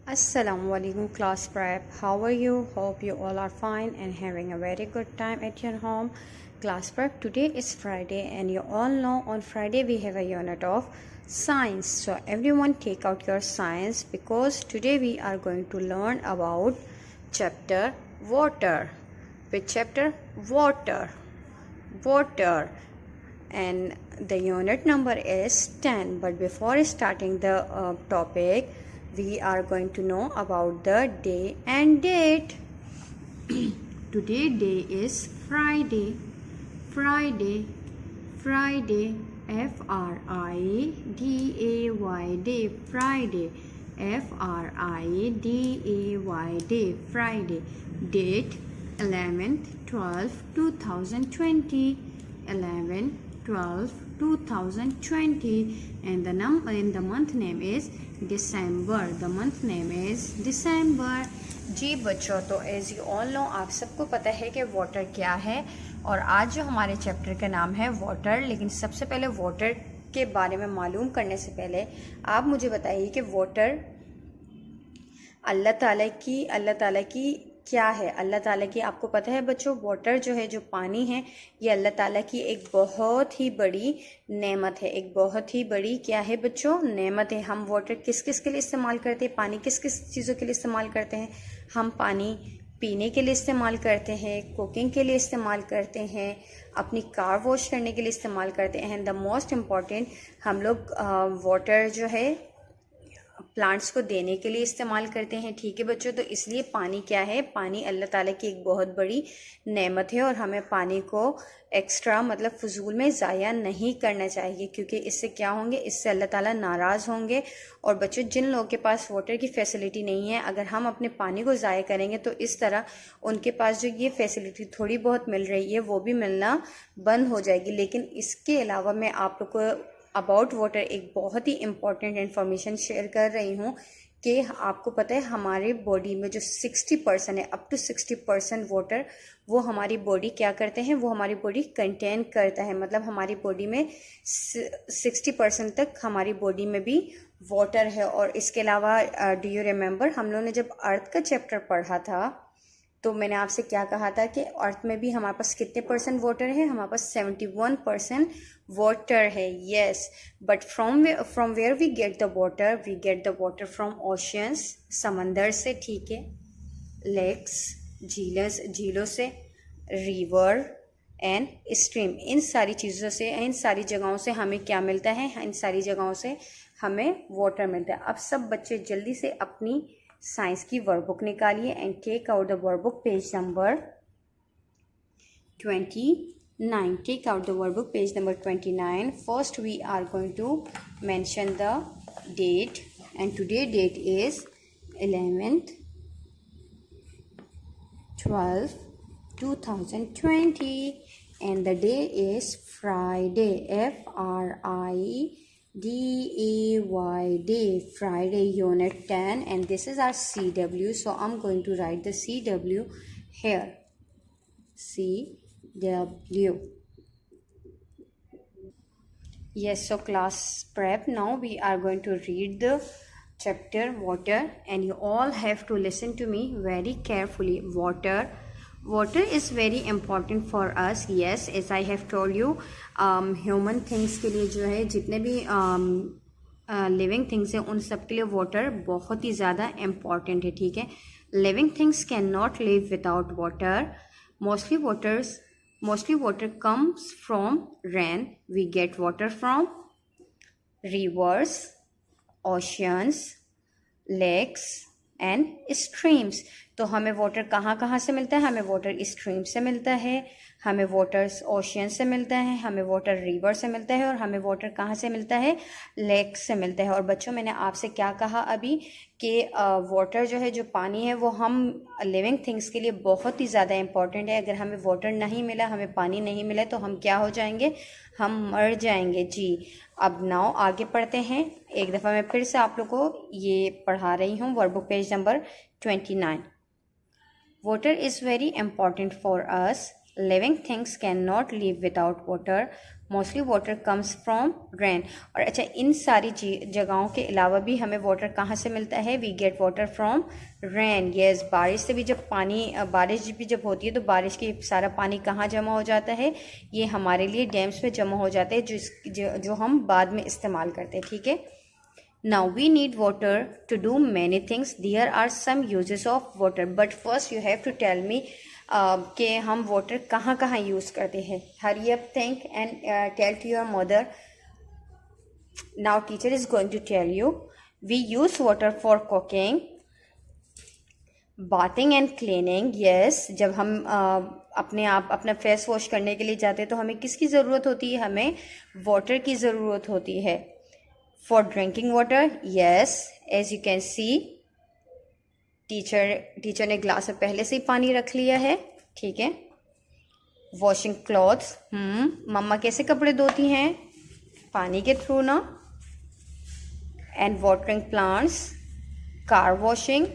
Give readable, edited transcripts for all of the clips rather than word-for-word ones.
Assalamualaikum class prep. How are you? Hope you all are fine and having a very good time at your home. Class prep, today is Friday and you all know on Friday we have a unit of science. So everyone take out your science because today we are going to learn about chapter water. Which chapter? Water. Water. And the unit number is 10. But before starting the topic, we are going to know about the day and date. Today day is Friday. Friday. Friday. Friday. Day. Friday. Friday. Day. Friday. Date 11/12/2020. 11/12/2020. And the month name is December. The month name is December. जी बच्चों, तो as you all know आप सबको पता है कि water क्या है और आज जो हमारे चैप्टर का नाम है वाटर। लेकिन सबसे पहले वाटर के बारे में मालूम करने से पहले आप मुझे बताइए कि वाटर अल्लाह ताला की क्या है। अल्लाह ताला की आपको पता है बच्चों, वाटर जो है, जो पानी है, ये अल्लाह ताला की एक बहुत ही बड़ी नेमत है। एक बहुत ही बड़ी क्या है बच्चों? नेमत है। हम वाटर किस किस के लिए इस्तेमाल करते हैं? पानी किस किस चीज़ों के लिए इस्तेमाल करते हैं? हम पानी पीने के लिए इस्तेमाल करते हैं, कुकिंग के लिए इस्तेमाल करते हैं, अपनी कार वॉश करने के लिए इस्तेमाल करते हैं। द मोस्ट इम्पॉर्टेंट, हम लोग वाटर जो है प्लांट्स को देने के लिए इस्तेमाल करते हैं। ठीक है बच्चों, तो इसलिए पानी क्या है? पानी अल्लाह ताला की एक बहुत बड़ी नेमत है और हमें पानी को एक्स्ट्रा मतलब फजूल में ज़ाया नहीं करना चाहिए, क्योंकि इससे क्या होंगे? इससे अल्लाह ताला नाराज़ होंगे। और बच्चों, जिन लोगों के पास वाटर की फैसिलिटी नहीं है, अगर हम अपने पानी को ज़ाया करेंगे तो इस तरह उनके पास जो ये फैसिलिटी थोड़ी बहुत मिल रही है वो भी मिलना बंद हो जाएगी। लेकिन इसके अलावा मैं आप लोग को अबाउट वाटर एक बहुत ही इम्पॉर्टेंट इन्फॉर्मेशन शेयर कर रही हूँ कि आपको पता है हमारे बॉडी में जो 60% है, अप टू 60% वाटर वो हमारी बॉडी क्या करते हैं? वो हमारी बॉडी कंटेन करता है। मतलब हमारी बॉडी में 60% तक हमारी बॉडी में भी वाटर है। और इसके अलावा डू यू रिमेंबर, हम लोगों ने जब अर्थ का चैप्टर पढ़ा था तो मैंने आपसे क्या कहा था कि अर्थ में भी हमारे पास कितने परसेंट वाटर है? हमारे पास 71% वाटर है। Yes, but from where we get the water? We get the water from oceans, समंदर से, ठीक है, लेक्स, झीलों से, रिवर एंड स्ट्रीम, इन सारी चीज़ों से, इन सारी जगहों से हमें क्या मिलता है? इन सारी जगहों से हमें वाटर मिलता है। अब सब बच्चे जल्दी से अपनी साइंस की वर्कबुक निकालिए and take out the workbook page number 29. Take out the workbook page number 29. First we are going to mention the date and today date is 11/12/2020 and the day is Friday. Day, Friday, unit 10, and this is our CW, so I'm going to write the CW here. CW. Yes, so class prep, now we are going to read the chapter water and you all have to listen to me very carefully. Water is very important for us. Yes, as I have told you, human things के लिए जो है, जितने भी living things हैं उन सब के लिए वाटर बहुत ही ज़्यादा इम्पॉर्टेंट है। ठीक है, living things can not live without water. Mostly water comes from rain. We get water from rivers, oceans, lakes and streams. तो हमें वाटर कहाँ से मिलता है? हमें वाटर स्ट्रीम से मिलता है, हमें वाटर ओशियन से मिलता है, हमें वाटर रिवर से मिलता है और हमें वाटर कहाँ से मिलता है? लेक से मिलता है। और बच्चों, मैंने आपसे क्या कहा अभी कि वाटर जो है, जो पानी है, वो हम लिविंग थिंग्स के लिए बहुत ही ज़्यादा इम्पॉर्टेंट है। अगर हमें वाटर नहीं मिला, हमें पानी नहीं मिला, तो हम क्या हो जाएंगे? हम मर जाएंगे जी। अब नाउ आगे पढ़ते हैं। एक दफ़ा मैं फिर से आप लोग को ये पढ़ा रही हूँ, workbook page number 29. Water is very important for us. Living things cannot live without water. Mostly water comes from rain. और अच्छा, इन सारी जगहों के अलावा भी हमें वाटर कहाँ से मिलता है? We get water from rain. Yes, बारिश से भी जब बारिश भी जब होती है तो बारिश की सारा पानी कहाँ जमा हो जाता है? ये हमारे लिए डैम्स में जमा हो जाते हैं, जो हम बाद में इस्तेमाल करते हैं। ठीक है। Now we need water to do many things. There are some uses of water, but first you have to tell me कि हम वाटर कहाँ कहाँ यूज़ करते हैं. Hurry up, think and tell to your mother. Now teacher is going to tell you. We use water for cooking, bathing and cleaning. Yes, जब हम अपना face wash करने के लिए जाते हैं तो हमें किसकी ज़रूरत होती है? हमें वाटर की ज़रूरत होती है. For drinking water, yes, as you can see, teacher ने ग्लास में पहले से ही पानी रख लिया है. ठीक है. वॉशिंग क्लॉथ्स, मम्मा कैसे कपड़े धोती हैं? पानी के थ्रू ना. And watering plants, car washing,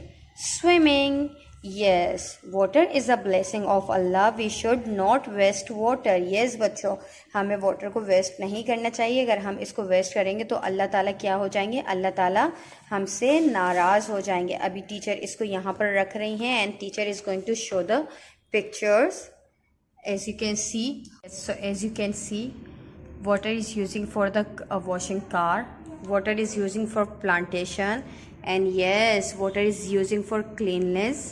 swimming. Yes, water is a blessing of Allah. We should not waste water. Yes बच्चों, हमें वाटर को वेस्ट नहीं करना चाहिए. अगर हम इसको वेस्ट करेंगे तो अल्लाह ताला क्या हो जाएंगे? अल्लाह ताला हमसे नाराज़ हो जाएंगे. अभी टीचर इसको यहाँ पर रख रही हैं and teacher is going to show the pictures. As you can see, so as you can see, water is using for the washing car. Water is using for plantation, and yes, water is using for cleanliness.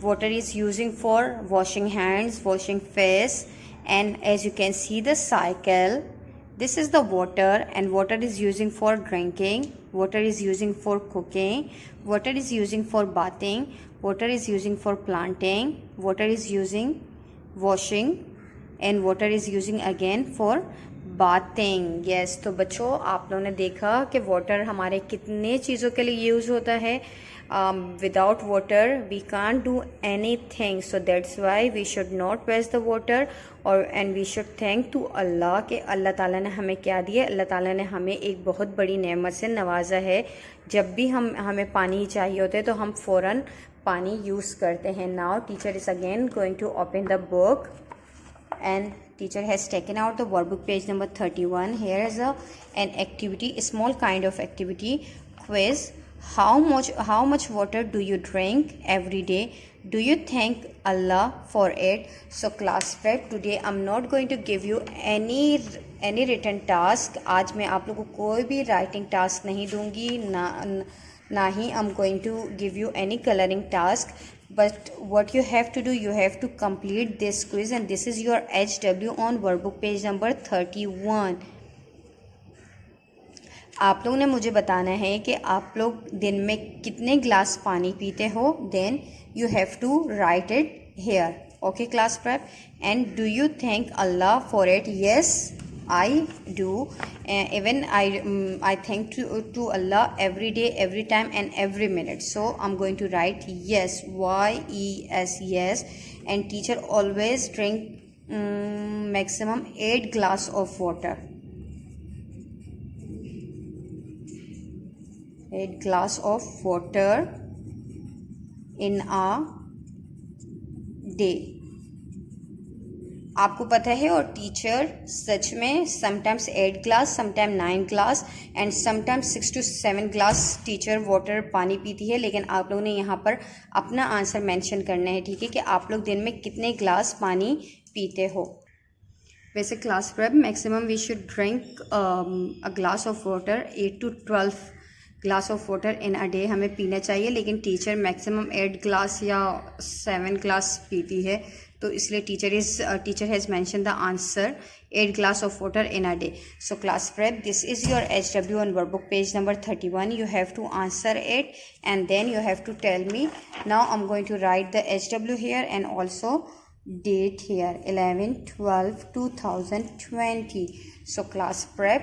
Water is using for washing hands, washing face, and as you can see the cycle, this is the water, and water is using for drinking, water is using for cooking, water is using for bathing, water is using for planting, water is using washing, and water is using again for bathing. Yes, तो बच्चों आप लोगों ने देखा कि water हमारे कितने चीज़ों के लिए यूज़ होता है. Without water we can't do anything, so that's why we should not waste the water, and we should thank to Allah कि अल्लाह ताला ने हमें क्या दिया. अल्लाह ताला ने हमें एक बहुत बड़ी नेमत से नवाजा है. जब भी हमें पानी चाहिए होता है तो हम फ़ौरन पानी यूज़ करते हैं. Now teacher is again going to open the book, and teacher has taken out the workbook page number 31. Here is an activity, a small kind of activity quiz. How much water do you drink every day? Do you thank Allah for it? So class prep, today I'm not going to give you any written task. आज मैं आप लोगों को कोई भी writing task नहीं दूंगी, ना ही I'm going to give you any coloring task. But what you have to do, you have to complete this quiz, and this is your HW on workbook page number 31. आप लोगों ने मुझे बताना है कि आप लोग दिन में कितने ग्लास पानी पीते हो. Then you have to write it here. Okay class prep. And do you thank Allah for it? Yes, I do. Even I thank to Allah every day, every time and every minute. So I'm going to write yes, YES, yes. And teacher always drink maximum 8 glass of water. 8 glass of water in a day. आपको पता है. और teacher सच में sometimes 8 glass, sometime 9 glass and sometimes 6 to 7 glass teacher water पानी पीती है. लेकिन आप लोगों ने यहाँ पर अपना आंसर मेंशन करना है. ठीक है, कि आप लोग दिन में कितने ग्लास पानी पीते हो. वैसे class prep maximum we should drink a glass of water 8 to 12 glass of water in a day हमें पीना चाहिए. लेकिन टीचर मैक्सिमम 8 ग्लास या 7 ग्लास पीती है, तो इसलिए teacher has mention the answer 8 glass of water in a day. So class prep, this is your HW on workbook page number 31. You have to answer it and then you have to tell me. Now I'm going to write the HW here and also date here, 11/12/2020. So class prep,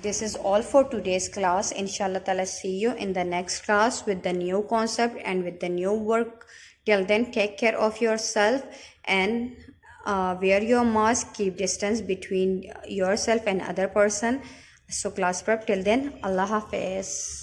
this is all for today's class. Inshallah ta'ala, see you in the next class with the new concept and with the new work. Till then, take care of yourself and wear your mask. Keep distance between yourself and other person. So class prep, till then, Allah Hafiz.